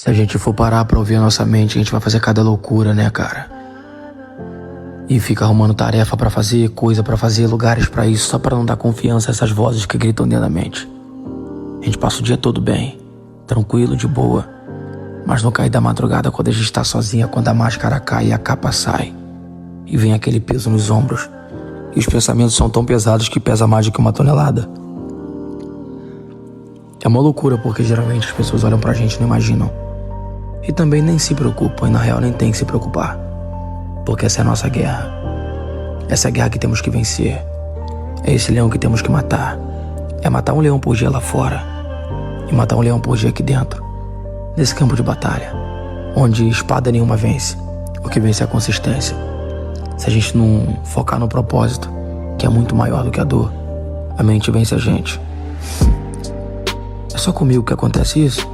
Se a gente for parar pra ouvir a nossa mente, a gente vai fazer cada loucura, né, cara? E fica arrumando tarefa pra fazer, coisa pra fazer, lugares pra isso, só pra não dar confiança a essas vozes que gritam dentro da mente. A gente passa o dia todo bem, tranquilo, de boa. Mas no cair da madrugada, quando a gente tá sozinha, quando a máscara cai e a capa sai, e vem aquele peso nos ombros, e os pensamentos são tão pesados que pesa mais do que 1 tonelada. É uma loucura, porque geralmente as pessoas olham pra gente e não imaginam. E também nem se preocupam, e na real nem tem que se preocupar. Porque essa é a nossa guerra. Essa é a guerra que temos que vencer. É esse leão que temos que matar. É matar um leão por dia lá fora e matar um leão por dia aqui dentro, nesse campo de batalha, onde espada nenhuma vence. O que vence é a consistência. Se a gente não focar no propósito, que é muito maior do que a dor, a mente vence a gente. É só comigo que acontece isso?